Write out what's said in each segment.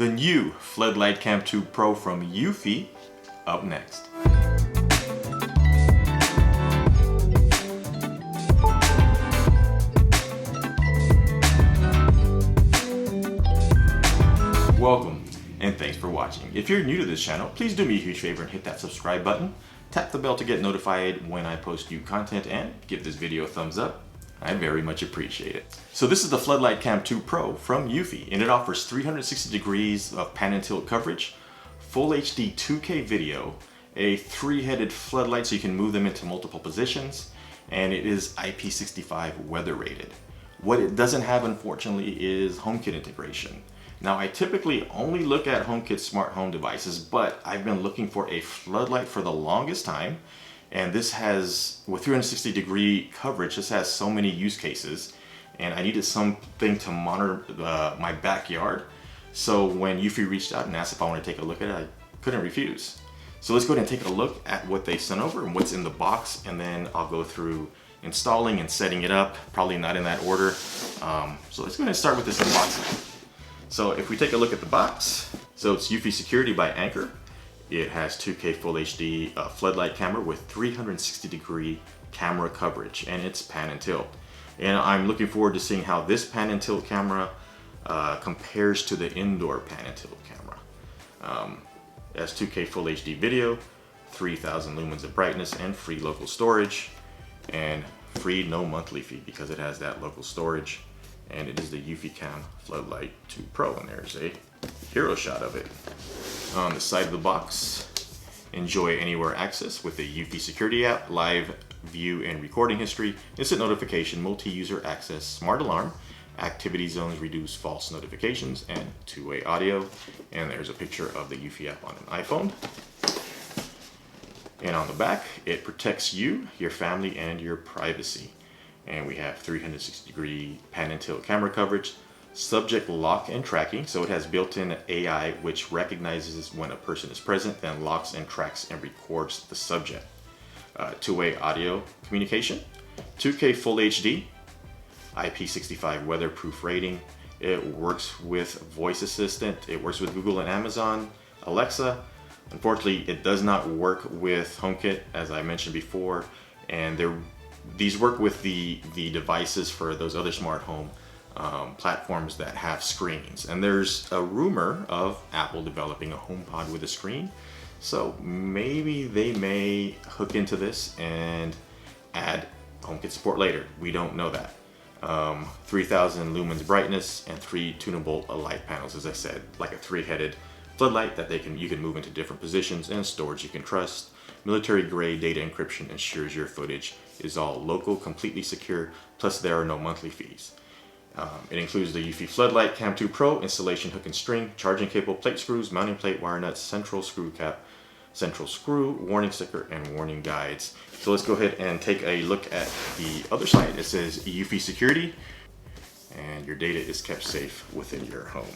The new Floodlight Cam 2 Pro from Eufy up next. Welcome and thanks for watching. If you're new to this channel, please do me a huge favor and hit that subscribe button. Tap the bell to get notified when I post new content and give this video a thumbs up. I very much appreciate it. So this is the Floodlight Cam 2 Pro from Eufy, and it offers 360 degrees of pan and tilt coverage, full HD 2K video, a 3-headed floodlight so you can move them into multiple positions, and it is IP65 weather rated. What it doesn't have, unfortunately, is HomeKit integration. Now, I typically only look at HomeKit smart home devices, but I've been looking for a floodlight for the longest time. And this has, with 360 degree coverage, this has so many use cases. And I needed something to monitor my backyard. So when Eufy reached out and asked if I want to take a look at it, I couldn't refuse. So let's go ahead and take a look at what they sent over and what's in the box. And then I'll go through installing and setting it up, probably not in that order. So let's go ahead and start with this unboxing. So if we take a look at the box, so it's Eufy Security by Anker. It has 2K Full HD floodlight camera with 360 degree camera coverage, and it's pan and tilt. And I'm looking forward to seeing how this pan and tilt camera compares to the indoor pan and tilt camera. It has 2K Full HD video, 3000 lumens of brightness, and free local storage, and free no monthly fee because it has that local storage. And it is the Eufy Cam Floodlight 2 Pro, and there's a hero shot of it. On the side of the box, enjoy anywhere access with the Eufy Security app, live view and recording history, instant notification, multi-user access, smart alarm, activity zones reduce false notifications, and two-way audio. And there's a picture of the Eufy app on an iPhone. And on the back, it protects you, your family, and your privacy. And we have 360 degree pan and tilt camera coverage, subject lock and tracking, so it has built-in AI which recognizes when a person is present, then locks and tracks and records the subject. Two-way audio communication, 2K Full HD, IP65 weatherproof rating. It works with voice assistant, it works with Google and Amazon, Alexa. Unfortunately, it does not work with HomeKit, as I mentioned before, and these work with the devices for those other smart home platforms that have screens. And there's a rumor of Apple developing a HomePod with a screen. So maybe they may hook into this and add HomeKit support later. We don't know that. 3000 lumens brightness and 3 tunable light panels, as I said, like a 3-headed floodlight that you can move into different positions, and storage you can trust. Military grade data encryption ensures your footage is all local, completely secure, plus there are no monthly fees. It includes the Eufy Floodlight Cam 2 Pro, installation hook and string, charging cable, plate screws, mounting plate, wire nuts, central screw cap, central screw, warning sticker, and warning guides. So let's go ahead and take a look at the other side. It says Eufy Security, and your data is kept safe within your home.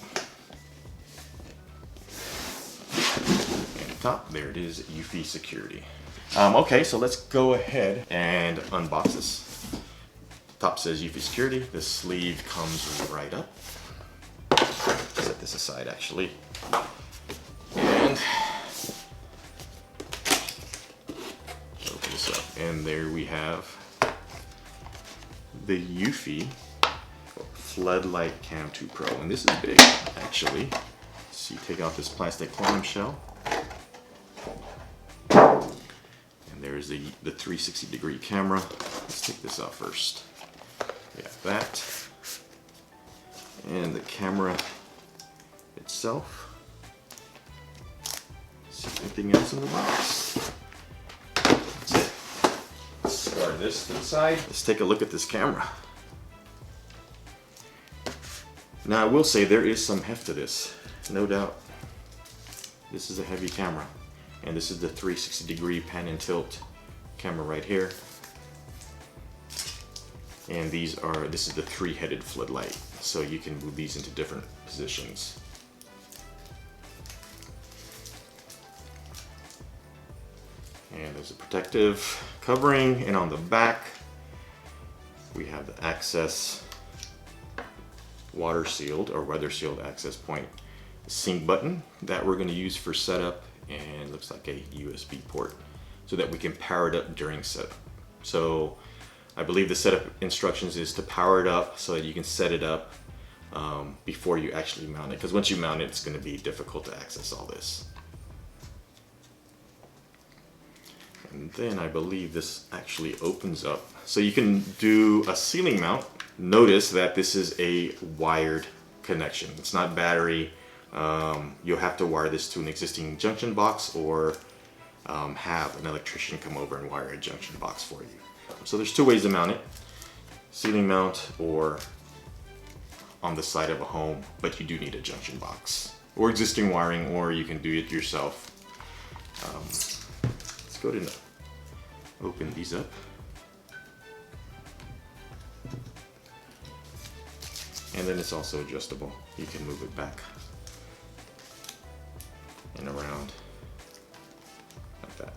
Top, there it is, Eufy Security. Okay, so let's go ahead and unbox this. The top says Eufy Security. The sleeve comes right up. Set this aside, actually. And open this up, and there we have the Eufy Floodlight Cam 2 Pro, and this is big, actually. So you take out this plastic clamshell. There's the 360 degree camera. Let's take this out first. We have that. And the camera itself. See anything else in the box? That's it. Let's start this to the side. Let's take a look at this camera. Now I will say there is some heft to this, no doubt. This is a heavy camera. And this is the 360 degree pan and tilt camera right here. And this is the 3-headed floodlight. So you can move these into different positions. And there's a protective covering, and on the back we have the access water sealed or weather sealed access point sync button that we're going to use for setup, and it looks like a USB port so that we can power it up during setup. So I believe the setup instructions is to power it up so that you can set it up before you actually mount it, because once you mount it, it's going to be difficult to access all this. And then I believe this actually opens up so you can do a ceiling mount. Notice that this is a wired connection. It's not battery. You'll have to wire this to an existing junction box, or have an electrician come over and wire a junction box for you. So there's two ways to mount it: ceiling mount or on the side of a home, but you do need a junction box or existing wiring, or you can do it yourself. Let's go ahead and open these up. And then it's also adjustable. You can move it back and around like that.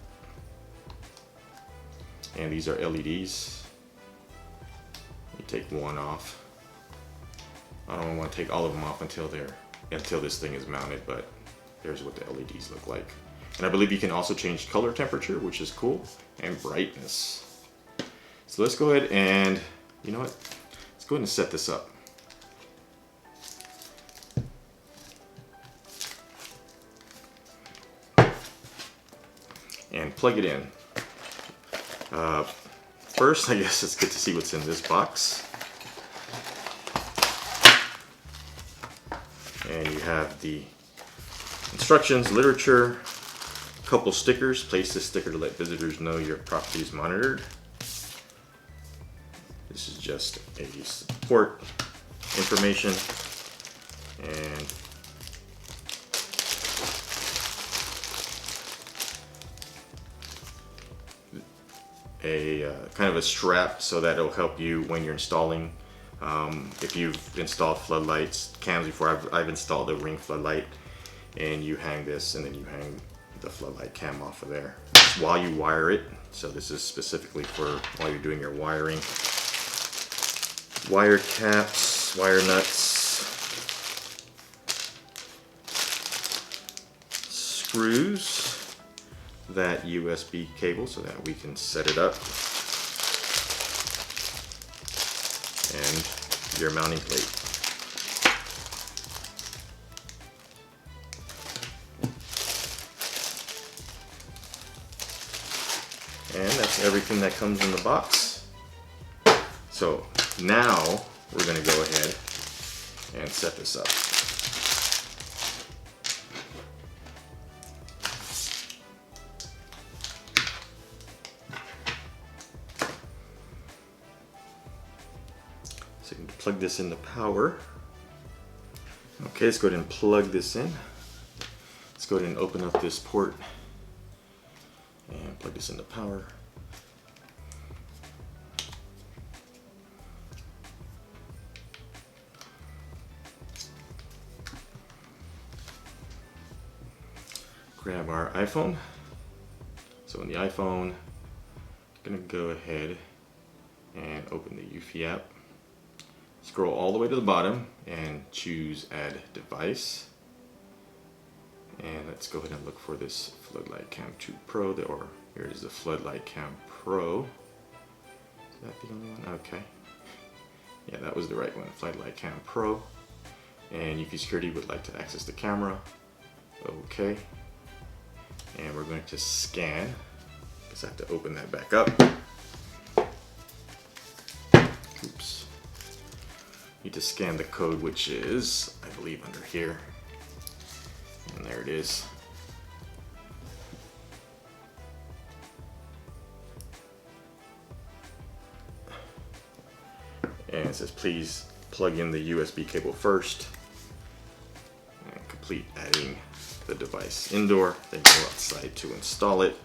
And these are LEDs. You take one off. I don't want to take all of them off until this thing is mounted, but here's what the LEDs look like. And I believe you can also change color temperature, which is cool, and brightness. So let's go ahead and, you know what? Let's go ahead and set this up. And plug it in. First, I guess it's good to see what's in this box. And you have the instructions, literature, a couple stickers. Place this sticker to let visitors know your property is monitored. This is just a support information, and a kind of a strap so that it'll help you when you're installing. If you've installed floodlights cams before, I've installed a ring floodlight, and you hang this and then you hang the floodlight cam off of there while you wire it. So this is specifically for while you're doing your wiring. Wire caps, wire nuts, screws, that USB cable so that we can set it up, and your mounting plate. And that's everything that comes in the box. So now we're going to go ahead and set this up. So you can plug this into power. Okay, let's go ahead and plug this in. Let's go ahead and open up this port and plug this into power. Grab our iPhone. So in the iPhone, I'm gonna go ahead and open the Eufy app. Scroll all the way to the bottom and choose Add Device. And let's go ahead and look for this Floodlight Cam 2 Pro, or here it is, the Floodlight Cam Pro. Is that the only one? Okay. Yeah, that was the right one, Floodlight Cam Pro. And Eufy Security would like to access the camera. Okay. And we're going to scan. Guess I have to open that back up. Oops. Need to scan the code, which is, I believe, under here. And there it is. And it says, please plug in the USB cable first and complete adding the device indoor, then go outside to install it.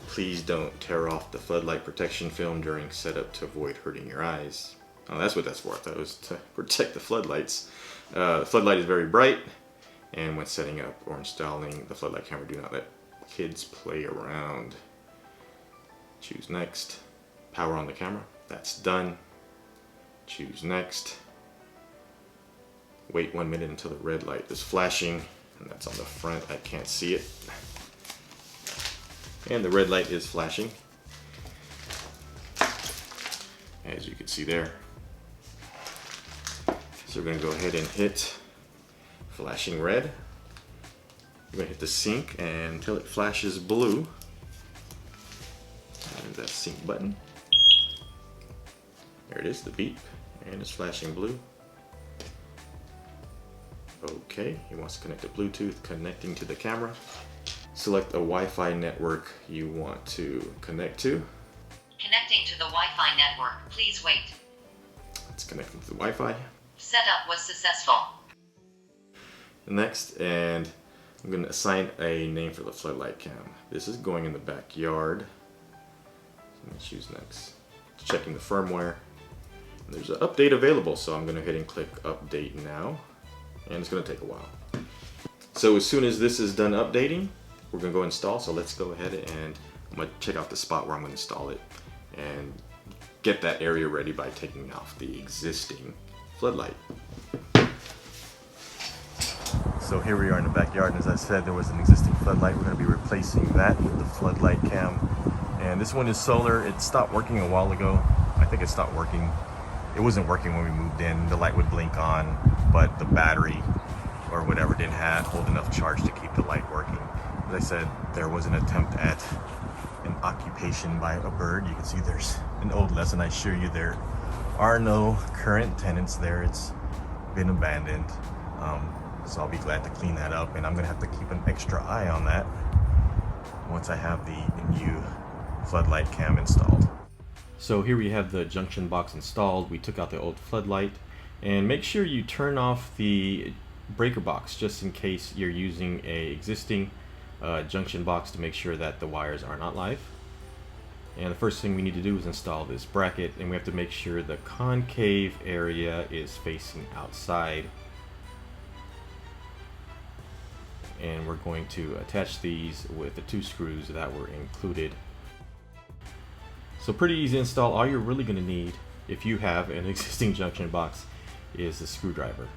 Please don't tear off the floodlight protection film during setup to avoid hurting your eyes. Oh, that's what that's for. I thought it was to protect the floodlights. The floodlight is very bright, and when setting up or installing the floodlight camera, do not let kids play around. Choose next. Power on the camera. That's done. Choose next. wait 1 minute until the red light is flashing, and that's on the front. I can't see it. And the red light is flashing, as you can see there. So we're going to go ahead and hit flashing red. We're going to hit the sync until it flashes blue. And that sync button. There it is, the beep, and it's flashing blue. Okay, he wants to connect to Bluetooth, connecting to the camera. Select a Wi-Fi network you want to connect to. Connecting to the Wi-Fi network, please wait. It's connecting to the Wi-Fi. Setup was successful. Next, and I'm going to assign a name for the floodlight cam. This is going in the backyard. So I'm going to choose next. Checking the firmware. There's an update available, so I'm going to go ahead and click update now. And it's going to take a while. So as soon as this is done updating, we're going to go install. So let's go ahead and I'm going to check out the spot where I'm going to install it and get that area ready by taking off the existing floodlight. So here we are in the backyard, and as I said, there was an existing floodlight. We're going to be replacing that with the floodlight cam. And this one is solar. It stopped working a while ago. I think it stopped working. It wasn't working when we moved in. The light would blink on, but the battery or whatever didn't hold enough charge to keep the light working. As I said, there was an attempt at an occupation by a bird. You can see there's an old lesson. I assure you there are no current tenants there. It's been abandoned. So I'll be glad to clean that up, and I'm gonna have to keep an extra eye on that once I have the new floodlight cam installed. So here we have the junction box installed. We took out the old floodlight, and make sure you turn off the breaker box just in case you're using a existing junction box to make sure that the wires are not live. And the first thing we need to do is install this bracket, and we have to make sure the concave area is facing outside. And we're going to attach these with the 2 screws that were included. So pretty easy install. All you're really going to need, if you have an existing junction box, is a screwdriver.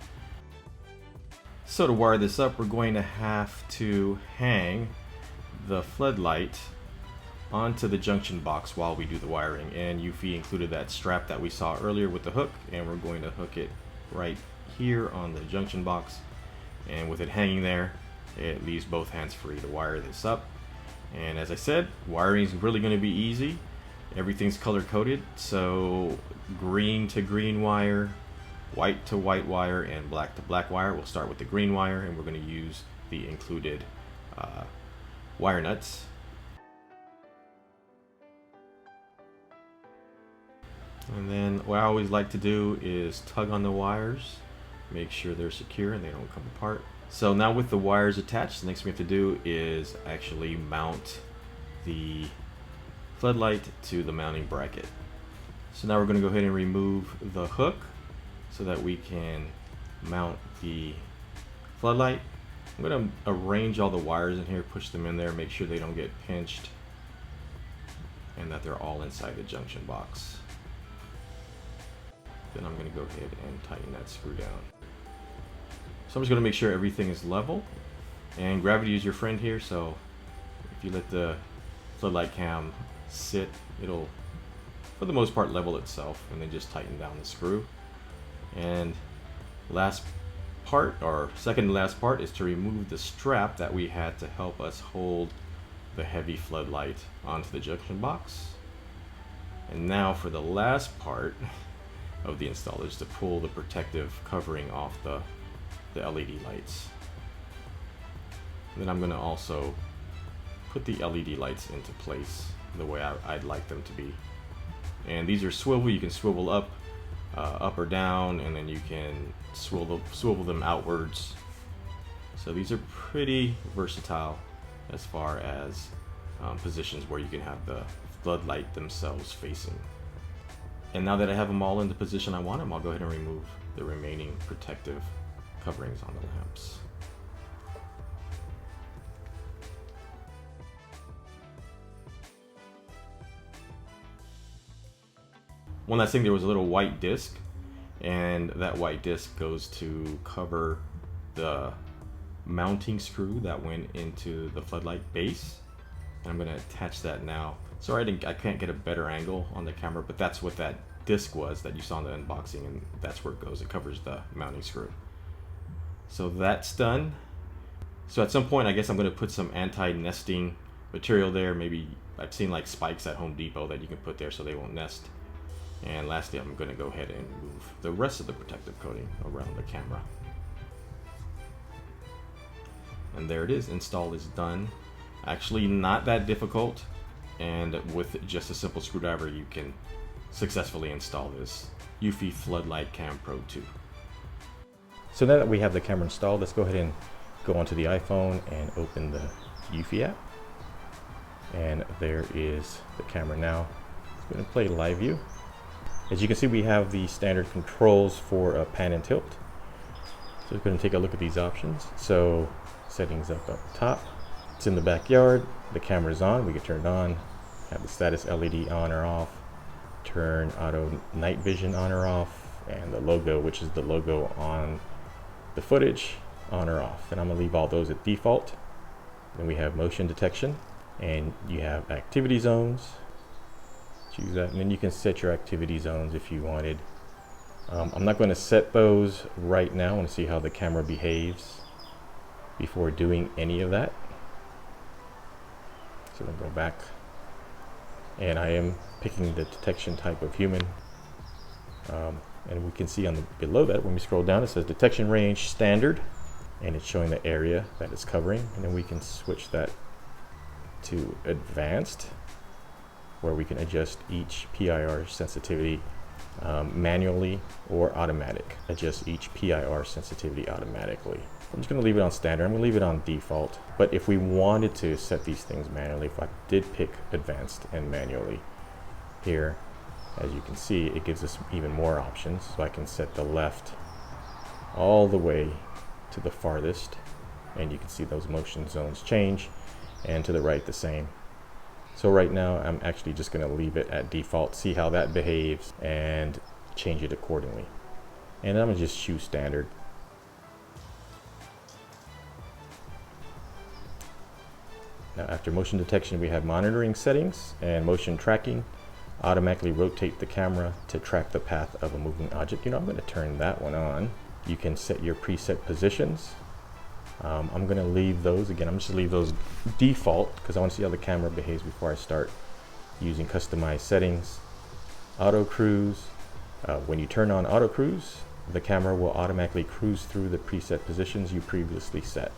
So to wire this up, we're going to have to hang the floodlight onto the junction box while we do the wiring. And Eufy included that strap that we saw earlier with the hook, and we're going to hook it right here on the junction box. And with it hanging there, it leaves both hands free to wire this up. And as I said, wiring is really going to be easy. Everything's color coded, so green to green wire, white to white wire, and black to black wire. We'll start with the green wire, and we're going to use the included wire nuts. And then what I always like to do is tug on the wires, make sure they're secure and they don't come apart. So now with the wires attached, the next thing we have to do is actually mount the floodlight to the mounting bracket. So now we're going to go ahead and remove the hook so that we can mount the floodlight. I'm going to arrange all the wires in here, push them in there, make sure they don't get pinched, and that they're all inside the junction box. Then I'm going to go ahead and tighten that screw down. So I'm just going to make sure everything is level, and gravity is your friend here, so if you let the floodlight cam sit, it'll for the most part level itself, and then just tighten down the screw. And last part, or second to last part, is to remove the strap that we had to help us hold the heavy floodlight onto the junction box. And now for the last part of the install is to pull the protective covering off the LED lights. And then I'm going to also put the LED lights into place the way I'd like them to be. And these are swivel. You can swivel up or down, and then you can swivel them outwards. So these are pretty versatile as far as positions where you can have the floodlight themselves facing. And now that I have them all in the position I want them, I'll go ahead and remove the remaining protective coverings on the lamps. One last thing, there was a little white disc, and that white disc goes to cover the mounting screw that went into the floodlight base. And I'm going to attach that now. Sorry I can't get a better angle on the camera, but that's what that disc was that you saw in the unboxing, and that's where it goes. It covers the mounting screw. So that's done. So at some point I guess I'm going to put some anti-nesting material there. Maybe I've seen like spikes at Home Depot that you can put there so they won't nest. And lastly, I'm going to go ahead and move the rest of the protective coating around the camera. And there it is. Install is done. Actually not that difficult, and with just a simple screwdriver you can successfully install this Eufy Floodlight Cam Pro 2. So now that we have the camera installed, let's go ahead and go onto the iPhone and open the Eufy app. And there is the camera now. It's going to play live view. As you can see, we have the standard controls for pan and tilt. So we're going to take a look at these options. So settings up top. It's in the backyard. The camera is on. We can turn it on. Have the status LED on or off. Turn auto night vision on or off. And the logo, which is the logo on the footage, on or off. And I'm going to leave all those at default. Then we have motion detection. And you have activity zones. Choose that. And then you can set your activity zones if you wanted. I'm not going to set those right now. I want to see how the camera behaves before doing any of that. So I'm going to go back, and I am picking the detection type of human. And we can see on the below that, when we scroll down, it says detection range standard, and it's showing the area that it's covering. And then we can switch that to advanced, where we can adjust each PIR sensitivity manually or automatic. Adjust each PIR sensitivity automatically. I'm just going to leave it on standard. I'm going to leave it on default. But if we wanted to set these things manually, if I did pick advanced and manually here, as you can see, it gives us even more options. So I can set the left all the way to the farthest, and you can see those motion zones change, and to the right the same. So right now I'm actually just going to leave it at default, see how that behaves, and change it accordingly. And I'm going to just choose standard. Now, after motion detection, we have monitoring settings and motion tracking. Automatically rotate the camera to track the path of a moving object. I'm going to turn that one on. You can set your preset positions. I'm going to leave those, again, I'm just going to leave those default because I want to see how the camera behaves before I start using customized settings. Auto cruise. When you turn on auto cruise, the camera will automatically cruise through the preset positions you previously set.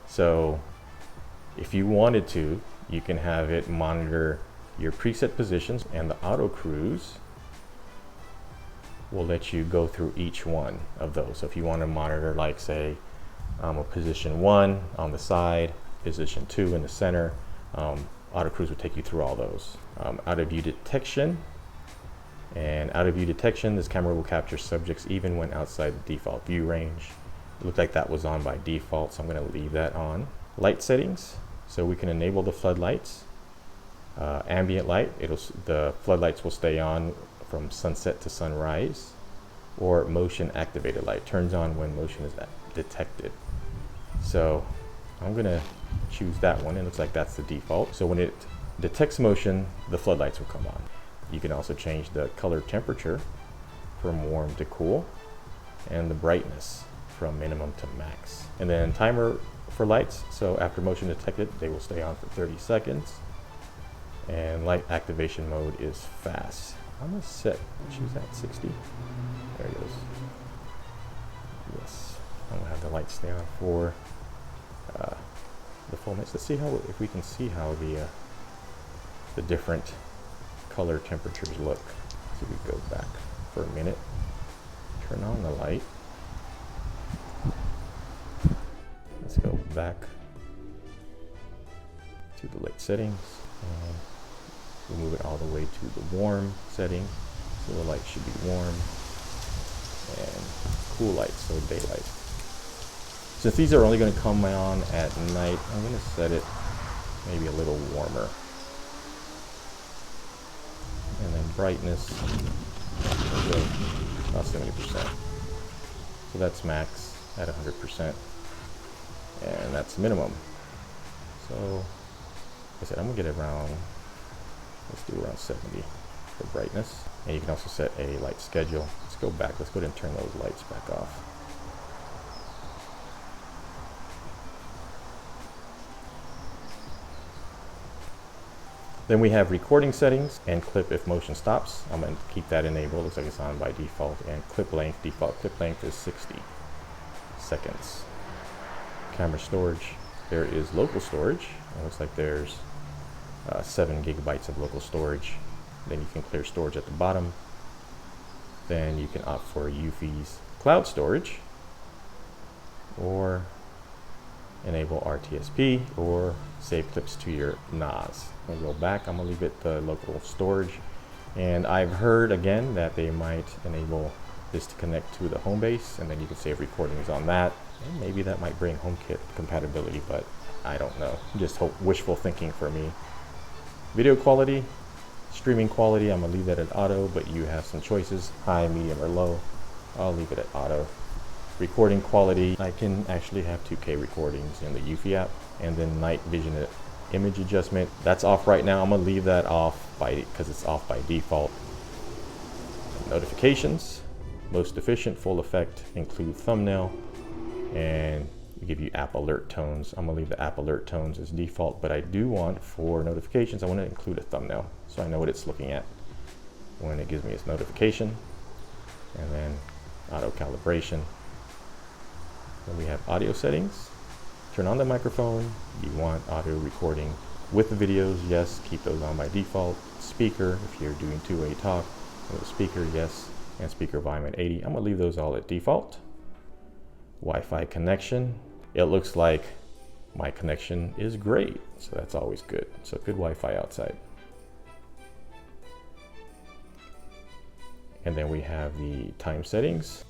So if you wanted to, you can have it monitor your preset positions, and the auto cruise will let you go through each one of those. So if you want to monitor, like say, a position 1 on the side, position 2 in the center, auto cruise will take you through all those. Out of view detection, and out of view detection, this camera will capture subjects even when outside the default view range. It looked like that was on by default, so I'm going to leave that on. Light settings, so we can enable the floodlights. Ambient light, the floodlights will stay on from sunset to sunrise. Or motion activated light, turns on when motion is detected. So I'm going to choose that one. It looks like that's the default. So when it detects motion, the floodlights will come on. You can also change the color temperature from warm to cool, and the brightness from minimum to max. And then timer for lights, so after motion detected, they will stay on for 30 seconds. And light activation mode is fast. I'm going to choose that 60. There it goes. Yes, I'm going to have the light stay on for the full minutes. Let's see if we can see how the different color temperatures look. So we go back for a minute, turn on the light. Let's go back to the light settings. We'll move it all the way to the warm setting. So the light should be warm. And cool light, so daylight. Since these are only going to come on at night, I'm going to set it maybe a little warmer. And then brightness, we'll go about 70%. So that's max at 100%, and that's minimum. So like I said, I'm gonna get it around, let's do around 70 for brightness. And you can also set a light schedule. Let's go back, let's go ahead and turn those lights back off. Then we have recording settings and clip if motion stops. I'm going to keep that enabled. Looks like it's on by default. And clip length, default clip length is 60 seconds. Camera storage. There is local storage. It looks like there's 7 gigabytes of local storage. Then you can clear storage at the bottom. Then you can opt for Eufy's cloud storage, or enable RTSP, or save clips to your NAS. I'm gonna go back, I'm gonna leave it the local storage. And I've heard again that they might enable this to connect to the home base, and then you can save recordings on that. And maybe that might bring HomeKit compatibility, but I don't know. Just wishful thinking for me. Video quality, streaming quality, I'm gonna leave that at auto, but you have some choices, high, medium, or low. I'll leave it at auto. Recording quality, I can actually have 2K recordings in the Eufy app. And then Nightvision image adjustment, that's off right now. I'm gonna leave that off because it's off by default. Notifications, most efficient, full effect, include thumbnail, and give you app alert tones. I'm gonna leave the app alert tones as default, but I do want for notifications, I want to include a thumbnail so I know what it's looking at when it gives me its notification. And then auto calibration. Then we have audio settings. Turn on the microphone. You want audio recording with the videos, yes, keep those on by default. Speaker, if you're doing two-way talk, speaker, yes, and speaker volume at 80. I'm gonna leave those all at default. Wi-Fi connection. It looks like my connection is great, so that's always good. So good Wi-Fi outside. And then we have the time settings.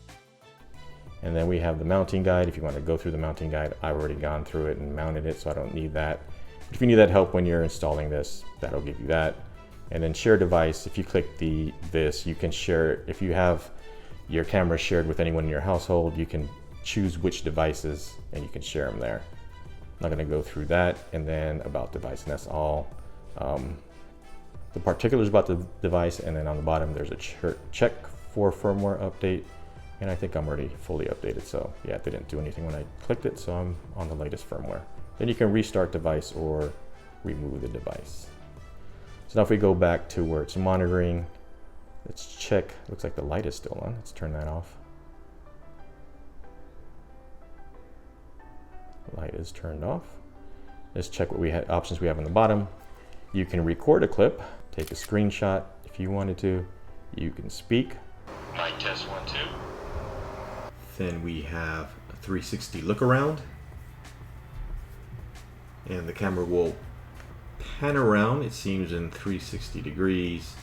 And then we have the mounting guide. If you want to go through the mounting guide, I've already gone through it and mounted it, so I don't need that. But if you need that help when you're installing this, that'll give you that. And then share device, if you click this, you can share, if you have your camera shared with anyone in your household, you can choose which devices and you can share them there. I'm not going to go through that. And then about device, and that's all. The particulars about the device, and then on the bottom there's a check for firmware update. And I think I'm already fully updated, so yeah, it didn't do anything when I clicked it, so I'm on the latest firmware. Then you can restart device or remove the device. So now if we go back to where it's monitoring, let's check, looks like the light is still on. Let's turn that off. Light is turned off. Let's check what we had, options we have on the bottom. You can record a clip, take a screenshot if you wanted to. You can speak. Mic test 1 2. Then we have a 360 look around, and the camera will pan around, it seems, in 360 degrees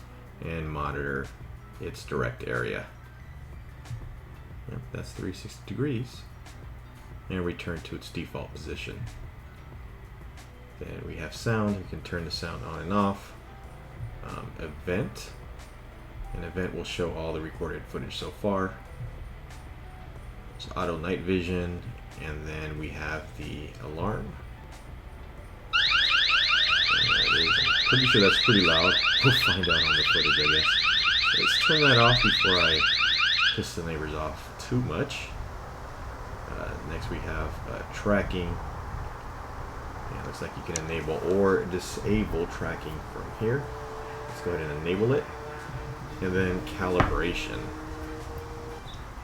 and monitor its direct area. Yep, that's 360 degrees, and return to its default position. Then we have sound. You can turn the sound on and off. Event. An event will show all the recorded footage so far. It's auto night vision, and then we have the alarm. There it is. I'm pretty sure that's pretty loud. We'll find out on the footage, I guess. Let's turn that off before I piss the neighbors off too much. Next we have tracking. Yeah, it looks like you can enable or disable tracking from here. Let's go ahead and enable it. And then calibration.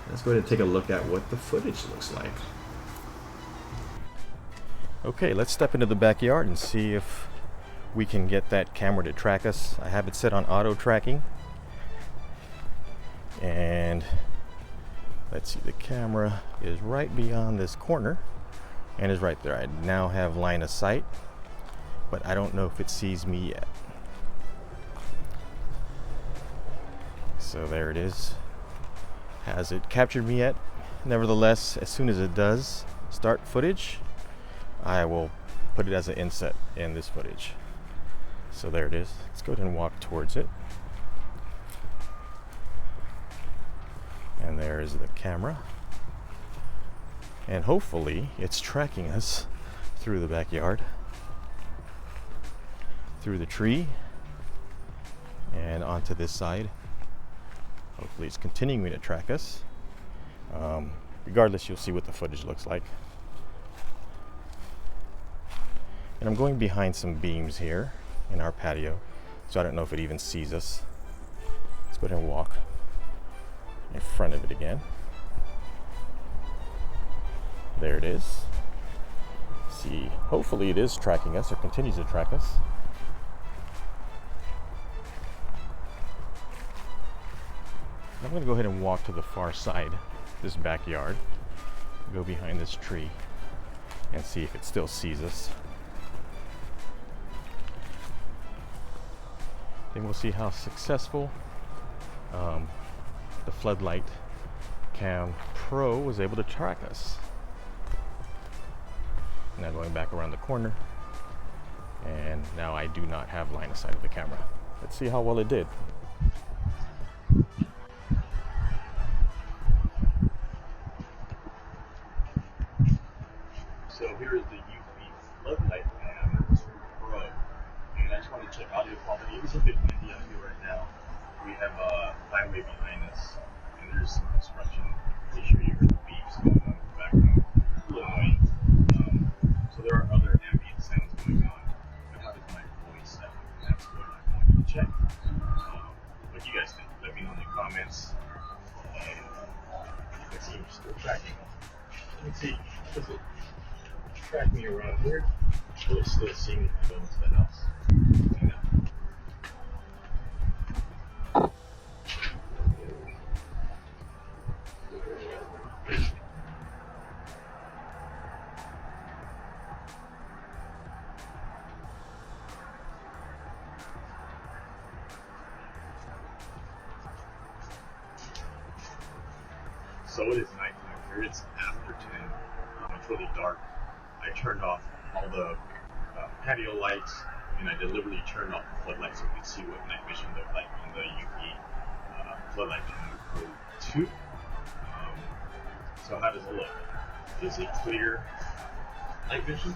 Let's go ahead and take a look at what the footage looks like. Okay, let's step into the backyard and see if we can get that camera to track us. I have it set on auto tracking. And let's see, the camera is right beyond this corner and is right there. I now have line of sight, but I don't know if it sees me yet. So there it is. Has it captured me yet? Nevertheless, as soon as it does start footage, I will put it as an inset in this footage. So there it is. Let's go ahead and walk towards it. And there's the camera. And hopefully it's tracking us through the backyard, through the tree, and onto this side. Hopefully it's continuing to track us. Regardless, you'll see what the footage looks like. And I'm going behind some beams here in our patio, so I don't know if it even sees us. Let's go ahead and walk in front of it again. There it is. See, hopefully it is tracking us or continues to track us. I'm going to go ahead and walk to the far side, this backyard, go behind this tree and see if it still sees us. Then we'll see how successful the Floodlight Cam Pro was able to track us. Now going back around the corner, and now I do not have line of sight of the camera. Let's see how well it did. So here is the Eufy Floodlight Cam 2 Pro, and I just want to check audio quality. It was a bit windy out here right now. We have a highway behind us, and there's some construction. Make sure you hear the beeps going on in the background. A little annoying. So there are other ambient sounds going on. But how does my voice sound? That's what I wanted to check. What do you guys think? Let me know in the comments. And let's see if we're still tracking. Let's see. Does it track me around here? Will it still see me if I go into the house? No. So it is nighttime here. It's after 10. It's really dark. I turned off all the patio lights, and I deliberately turned off the floodlights so we could see what Nightvision looked like on the Eufy Floodlight Cam Pro 2. So how does it look? Is it clear Nightvision?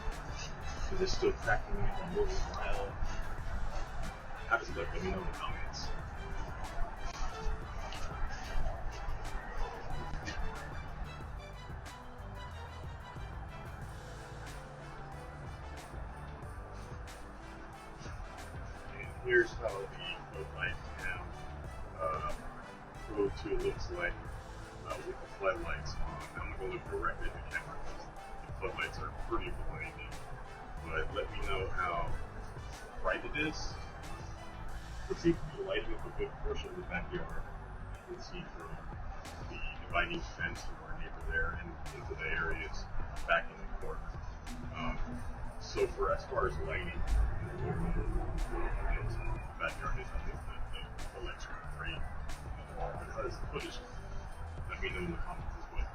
Is it still tracking me if I'm moving around? How does it look? Let me know in the comments. Here's how the Floodlight Cam Pro 2 looks like with the floodlights on. I'm going to look directly at the camera because the floodlights are pretty blinding. But let me know how bright it is. Let's see if the lighting up a good portion of the backyard. You can see from the dividing fence from our neighbor there and into the areas back in the corner. So for as far as lighting, the backyard is, I think the lights are great. Because the footage, let me know in the comments as well.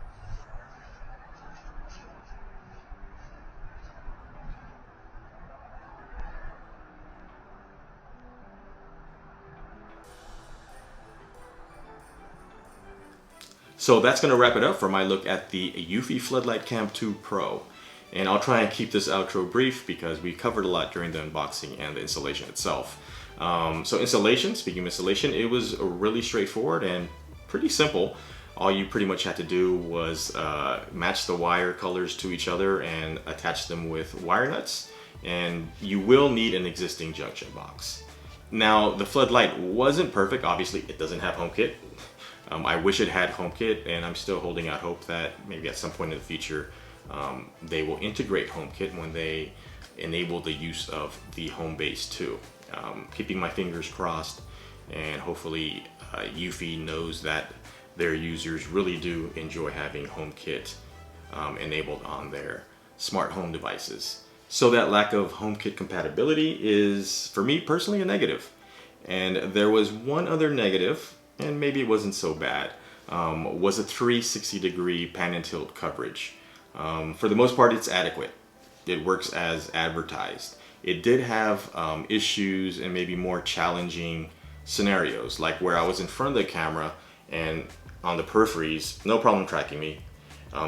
So that's going to wrap it up for my look at the Eufy Floodlight Cam 2 Pro. And I'll try and keep this outro brief because we covered a lot during the unboxing and the installation itself. So installation, speaking of installation, it was really straightforward and pretty simple. All you pretty much had to do was match the wire colors to each other and attach them with wire nuts. And you will need an existing junction box. Now, the floodlight wasn't perfect. Obviously, it doesn't have HomeKit. I wish it had HomeKit, and I'm still holding out hope that maybe at some point in the future they will integrate HomeKit when they enable the use of the Homebase 2. Keeping my fingers crossed, and hopefully Eufy knows that their users really do enjoy having HomeKit enabled on their smart home devices. So that lack of HomeKit compatibility is, for me personally, a negative. And there was one other negative, and maybe it wasn't so bad, was a 360-degree pan and tilt coverage. For the most part, it's adequate. It works as advertised. It did have issues and maybe more challenging scenarios, like where I was in front of the camera and on the peripheries, no problem tracking me.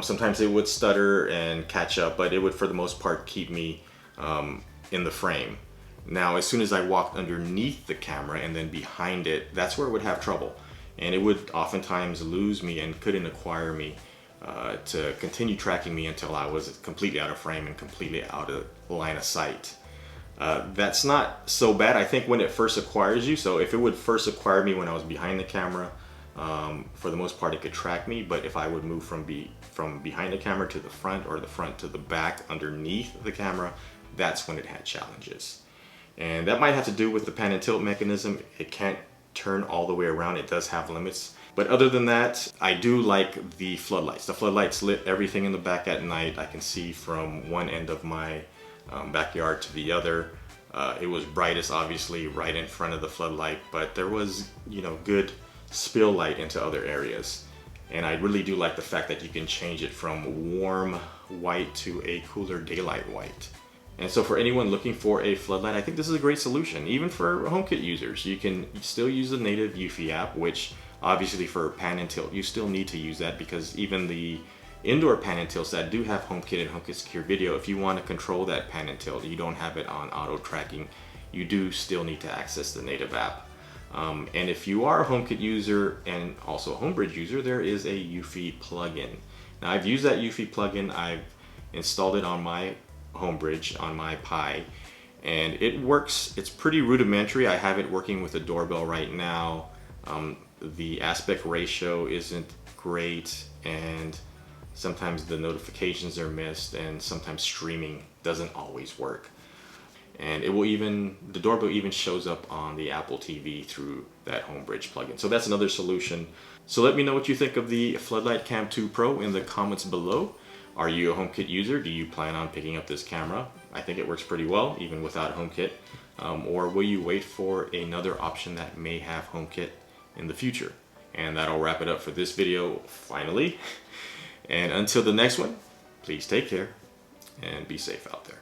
Sometimes it would stutter and catch up, but it would for the most part keep me in the frame. Now, as soon as I walked underneath the camera and then behind it, that's where it would have trouble. And it would oftentimes lose me and couldn't acquire me to continue tracking me until I was completely out of frame and completely out of line of sight. That's not so bad, I think, when it first acquires you. So if it would first acquire me when I was behind the camera, for the most part it could track me. But if I would move from behind the camera to the front, or the front to the back underneath the camera, that's when it had challenges. And that might have to do with the pan and tilt mechanism. It can't turn all the way around. It does have limits. But other than that, I do like the floodlights. The floodlights lit everything in the back at night. I can see from one end of my backyard to the other. It was brightest, obviously, right in front of the floodlight, but there was, you know, good spill light into other areas. And I really do like the fact that you can change it from warm white to a cooler daylight white. And so for anyone looking for a floodlight, I think this is a great solution. Even for HomeKit users, you can still use the native Eufy app, which obviously for pan and tilt, you still need to use that, because even the indoor pan and tilts that do have HomeKit and HomeKit Secure Video, if you want to control that pan and tilt, you don't have it on auto tracking, you do still need to access the native app. And if you are a HomeKit user and also a Homebridge user, there is a Eufy plugin. Now, I've used that Eufy plugin. I've installed it on my Homebridge, on my Pi, and it works. It's pretty rudimentary. I have it working with a doorbell right now. The aspect ratio isn't great, and sometimes the notifications are missed, and sometimes streaming doesn't always work. And it will even, the doorbell even shows up on the Apple TV through that Homebridge plugin. So that's another solution. So let me know what you think of the Floodlight Cam 2 Pro in the comments below. Are you a HomeKit user? Do you plan on picking up this camera? I think it works pretty well, even without HomeKit. Or will you wait for another option that may have HomeKit in the future? And that'll wrap it up for this video, finally. And until the next one, please take care and be safe out there.